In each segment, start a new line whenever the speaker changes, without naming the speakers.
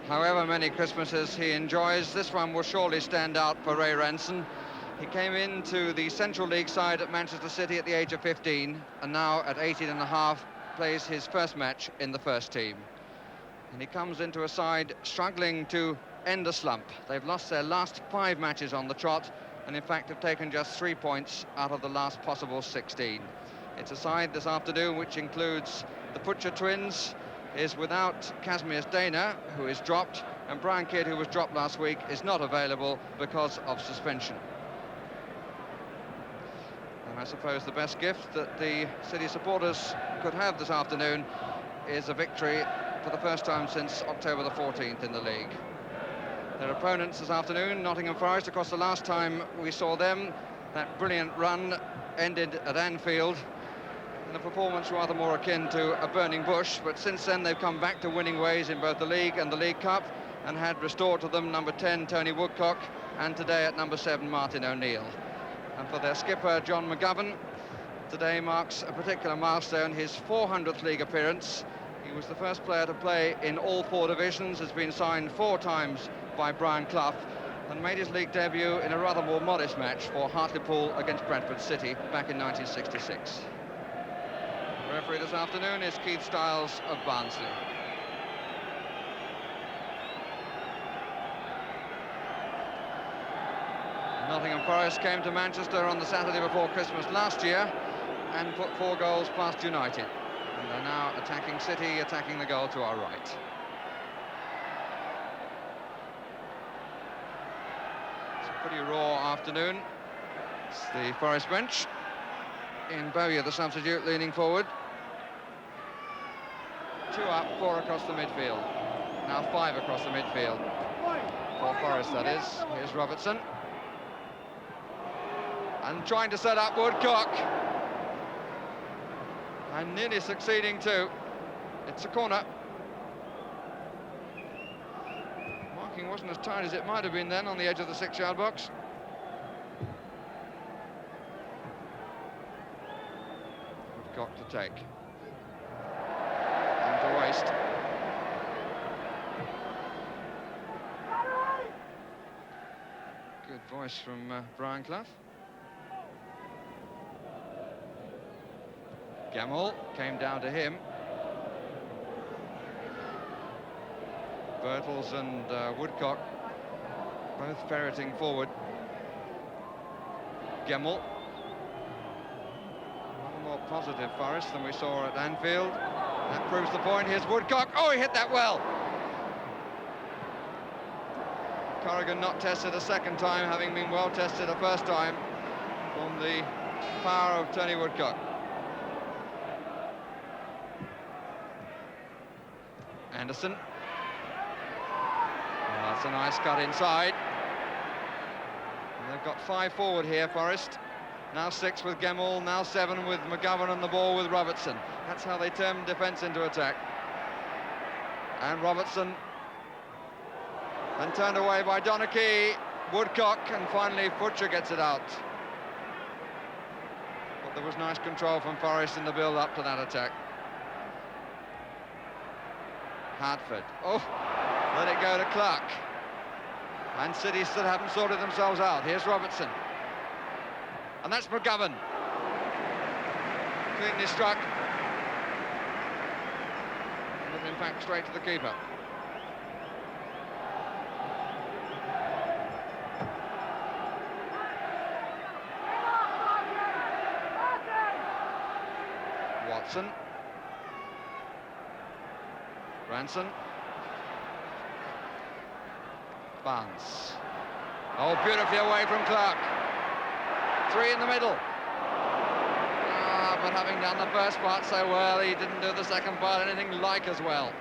however many Christmases he enjoys, this one will surely stand out for Ray Ranson. He came into the Central League side at Manchester City at the age of 15, and now at 18 and a half plays his first match in the first team. And he comes into a side struggling to end a slump. They've lost their last 5 matches on the trot, and in fact have taken just 3 points out of the last possible 16. It's a side this afternoon which includes the Butcher twins, is without Casimir Dana, who is dropped, and Brian Kidd, who was dropped last week, is not available because of suspension. And I suppose the best gift that the City supporters could have this afternoon is a victory for the first time since October the 14th in the league. Their opponents this afternoon, Nottingham Forest, of course the last time we saw them, that brilliant run ended at Anfield in a performance rather more akin to a burning bush, but since then they've come back to winning ways in both the League and the League Cup, and had restored to them number 10 Tony Woodcock, and today at number 7 Martin O'Neill. And for their skipper John McGovern, today marks a particular milestone, his 400th league appearance. He was the first player to play in all 4 divisions, has been signed 4 times by Brian Clough, and made his league debut in a rather more modest match for Hartlepool against Bradford City back in 1966. The referee this afternoon is Keith Stiles of Barnsley. Nottingham Forest came to Manchester on the Saturday before Christmas last year and put 4 goals past United. And they're now attacking City, attacking the goal to our right. It's a pretty raw afternoon. It's the Forest bench. In Bowyer, the substitute, leaning forward. 2 up, 4 across the midfield. Now 5 across the midfield. For Forest, that is. Here's Robertson. And trying to set up Woodcock. And nearly succeeding too. It's a corner. Marking wasn't as tight as it might have been then on the edge of the 6-yard box. Woodcock to take. And to waste. Good voice from Brian Clough. Gemmell came down to him. Birtles and Woodcock both ferreting forward. Gemmell. One more positive Forest than we saw at Anfield. That proves the point. Here's Woodcock. Oh, he hit that well. Corrigan not tested a second time, having been well tested a first time from the power of Tony Woodcock. Anderson. Oh, that's a nice cut inside. And they've got 5 forward here, Forest. Now 6 with Gemmell, now 7 with McGovern on the ball with Robertson. That's how they turn defence into attack. And Robertson. And turned away by Donachie. Woodcock, and finally Butcher gets it out. But there was nice control from Forest in the build-up to that attack. Hartford. Oh, let it go to Clark. And City still haven't sorted themselves out. Here's Robertson. And that's McGovern. Cleanly struck. But in fact straight to the keeper. Watson. Ranson. Barnes. Oh, beautifully away from Clark. 3 in the middle. But having done the first part so well, he didn't do the second part anything like as well.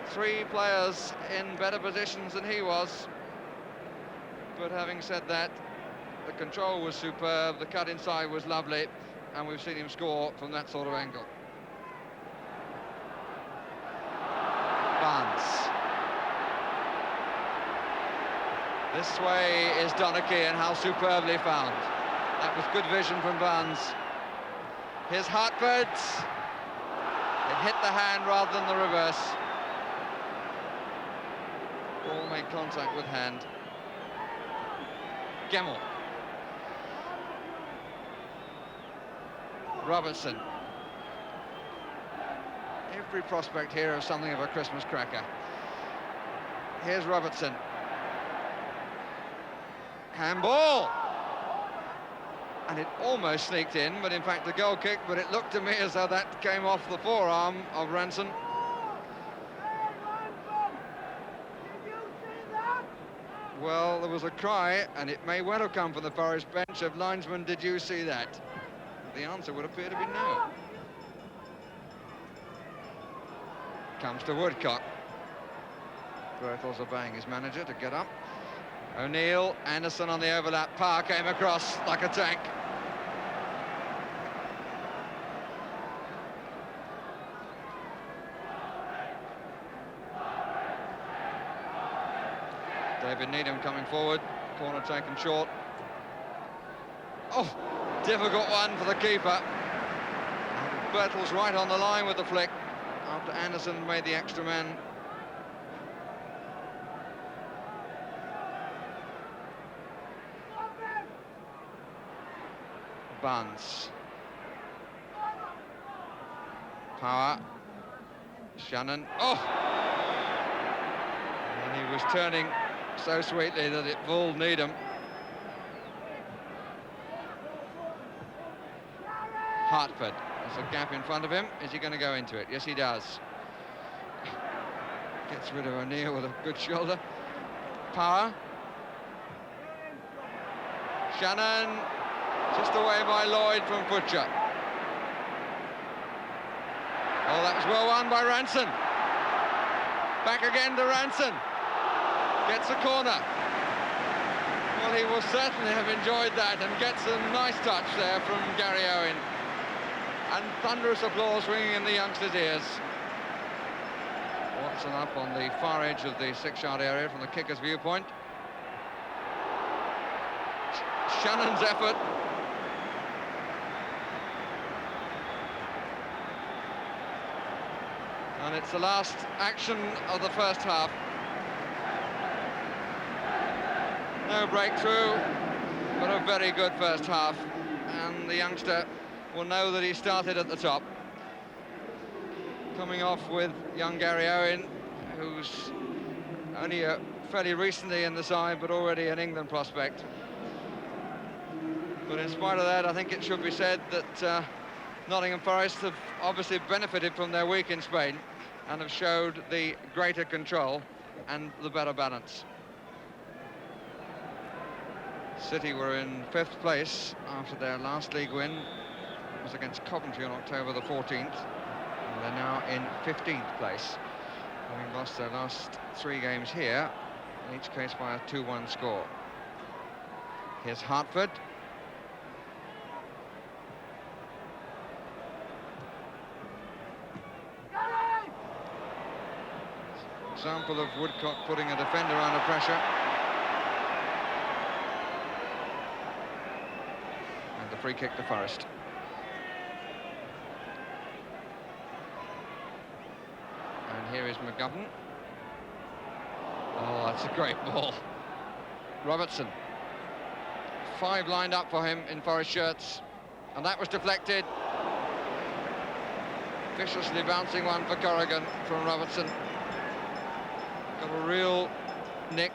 3 players in better positions than he was. But having said that, the control was superb, the cut inside was lovely, and we've seen him score from that sort of angle. Barnes. This way is Donachie, and how superbly found. That was good vision from Barnes. Here's Hartford. It hit the hand rather than the reverse. Ball made contact with hand. Gemmell. Robertson. Every prospect here of something of a Christmas cracker. Here's Robertson. Handball! And it almost sneaked in, but in fact the goal kick, but it looked to me as though that came off the forearm of Ranson. Well, there was a cry, and it may well have come from the Forest bench of linesman, did you see that? The answer would appear to be no. Comes to Woodcock. Berthel's obeying his manager to get up. O'Neill, Anderson on the overlap. Power came across like a tank. David Needham coming forward. Corner taken short. Oh, difficult one for the keeper. Berthel's right on the line with the flick after Anderson made the extra man. Barnes. Power. Shannon. Oh! And he was turning so sweetly that it fooled Needham. Hartford. There's a gap in front of him. Is he going to go into it? Yes, he does. Gets rid of O'Neill with a good shoulder. Power. Shannon. Just away by Lloyd from Butcher. Oh, that was well won by Ranson. Back again to Ranson. Gets a corner. Well, he will certainly have enjoyed that and gets a nice touch there from Gary Owen. And thunderous applause ringing in the youngsters' ears. Watson up on the far edge of the 6-yard area from the kicker's viewpoint. Shannon's effort. And it's the last action of the first half. No breakthrough, but a very good first half. And the youngster will know that he started at the top. Coming off with young Gary Owen, who's only fairly recently in the side, but already an England prospect. But in spite of that, I think it should be said that Nottingham Forest have obviously benefited from their week in Spain and have showed the greater control and the better balance. City were in 5th place after their last league win. It was against Coventry on October the 14th. And they're now in 15th place, having lost their last 3 games here, in each case by a 2-1 score. Here's Hartford. Example of Woodcock putting a defender under pressure. And the free kick to Forest. And here is McGovern. Oh, that's a great ball. Robertson. 5 lined up for him in Forest shirts. And that was deflected. Viciously bouncing one for Corrigan from Robertson. Got a real nick.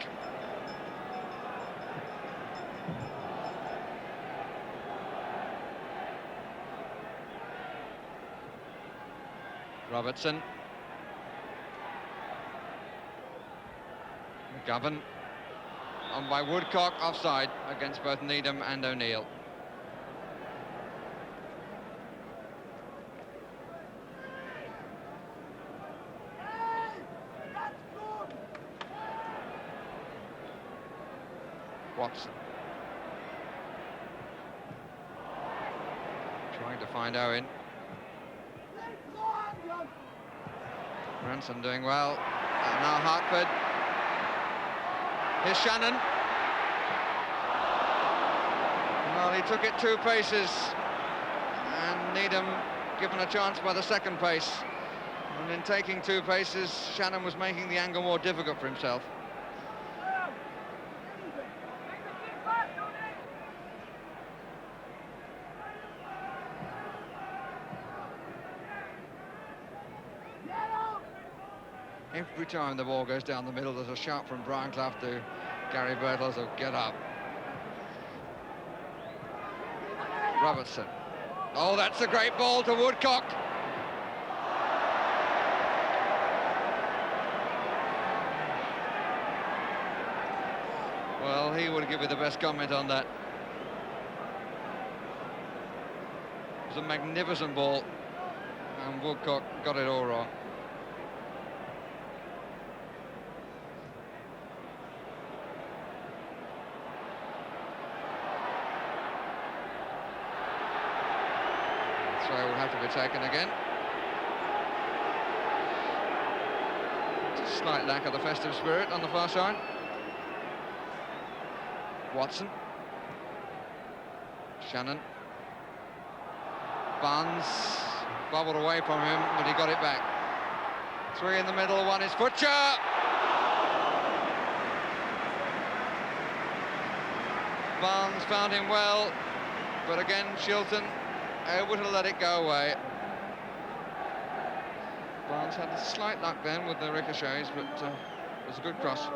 Robertson. McGovern. On by Woodcock, offside against both Needham and O'Neill. Watson. Trying to find Owen. Ranson doing well. And now Hartford. Here's Shannon. Well, he took it 2 paces. And Needham given a chance by the 2nd pace. And in taking 2 paces, Shannon was making the angle more difficult for himself. Every time the ball goes down the middle, there's a shout from Brian Clough to Gary Birtles of get up. Robertson. Oh, that's a great ball to Woodcock. Well, he would give you the best comment on that. It was a magnificent ball, and Woodcock got it all wrong. Throw will have to be taken again. It's a slight lack of the festive spirit on the far side. Watson. Shannon. Barnes bobbled away from him, but he got it back. Three in the middle, one is Futcher! Barnes found him well, but again, Shilton able to let it go away. Barnes had a slight luck then with the ricochets, but it was a good cross.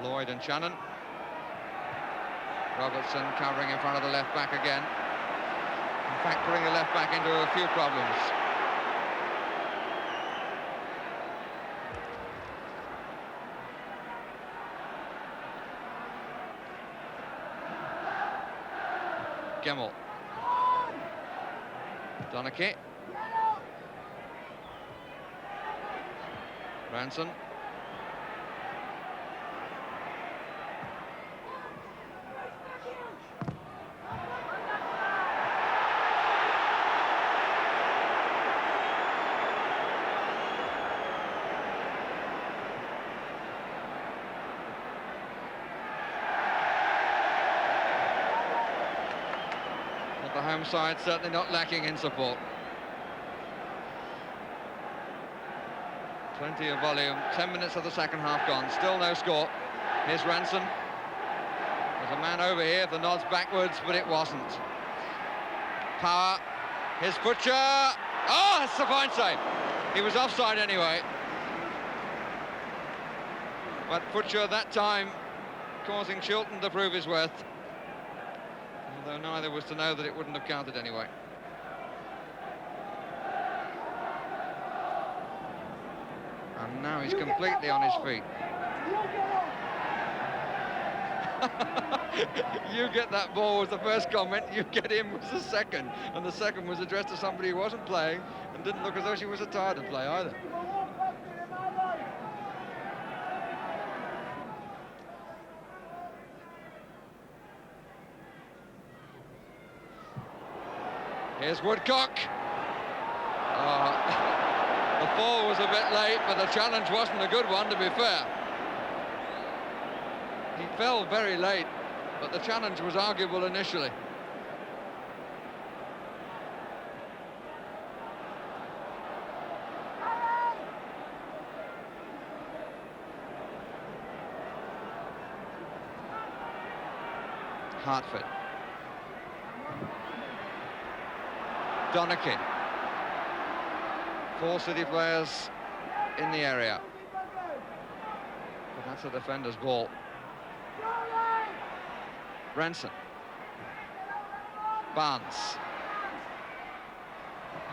Lloyd and Shannon. Robertson covering in front of the left back again. In fact, putting the left back into a few problems. Gemmell. Donachie. Ranson. The home side certainly not lacking in support. Plenty of volume. 10 minutes of the second half gone. Still no score. Here's Ranson. There's a man over here. The nod's backwards, but it wasn't. Power. Here's Futcher. Oh, that's a fine save. He was offside anyway. But Futcher that time causing Shilton to prove his worth. Although neither was to know that it wouldn't have counted anyway. And now he's completely on his feet. You get that ball was the first comment, you get him was the second. And the second was addressed to somebody who wasn't playing and didn't look as though she was tired to play either. Here's Woodcock. The fall was a bit late, but the challenge wasn't a good one, to be fair. He fell very late, but the challenge was arguable initially. Hartford. Donachie. 4 City players in the area. But that's a defender's ball. Ranson. Barnes.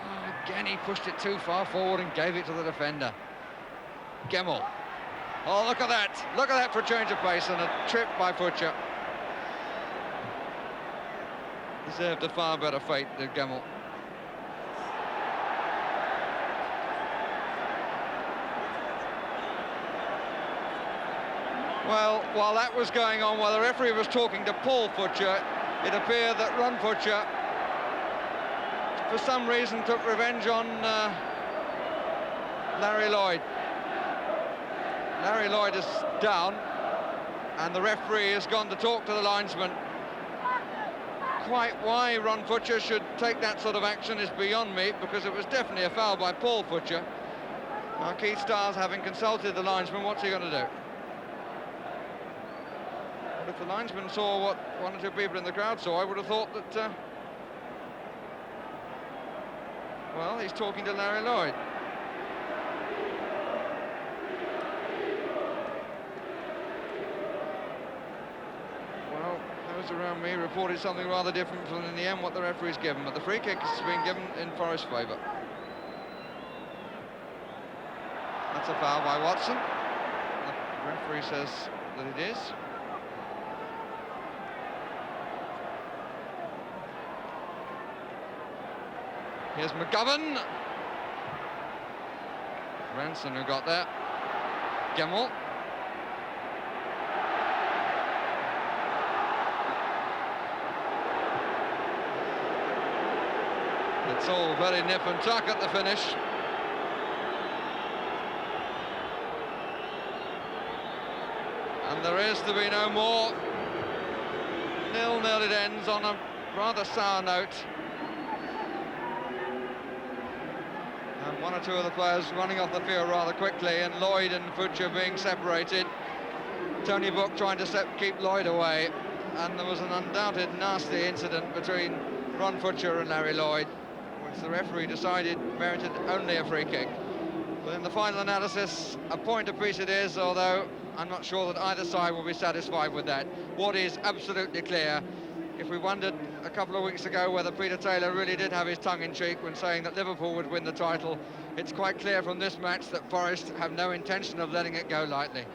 Oh, again, he pushed it too far forward and gave it to the defender. Gemmell. Oh, look at that. Look at that for a change of pace and a trip by Futcher. Deserved a far better fate than Gemmell. Well, while that was going on, while the referee was talking to Paul Futcher, it appeared that Ron Futcher, for some reason, took revenge on Larry Lloyd. Larry Lloyd is down, and the referee has gone to talk to the linesman. Quite why Ron Futcher should take that sort of action is beyond me, because it was definitely a foul by Paul Futcher. Now, Keith Stiles, having consulted the linesman, what's he going to do? But if the linesman saw what one or two people in the crowd saw, I would have thought that, well, he's talking to Larry Lloyd. Well, those around me reported something rather different from, in the end, what the referee's given, but the free kick has been given in Forest's favour. That's a foul by Watson. The referee says that it is. Here's McGovern. Ranson who got there. Gemmell. It's all very nip and tuck at the finish. And there is to be no more. 0-0 it ends on a rather sour note. And one or two of the players running off the field rather quickly, and Lloyd and Futcher being separated. Tony Book trying to keep Lloyd away. And there was an undoubted nasty incident between Ron Futcher and Larry Lloyd, which the referee decided merited only a free kick. But in the final analysis, a point apiece it is, although I'm not sure that either side will be satisfied with that. What is absolutely clear, if we wondered a couple of weeks ago whether Peter Taylor really did have his tongue in cheek when saying that Liverpool would win the title, it's quite clear from this match that Forest have no intention of letting it go lightly.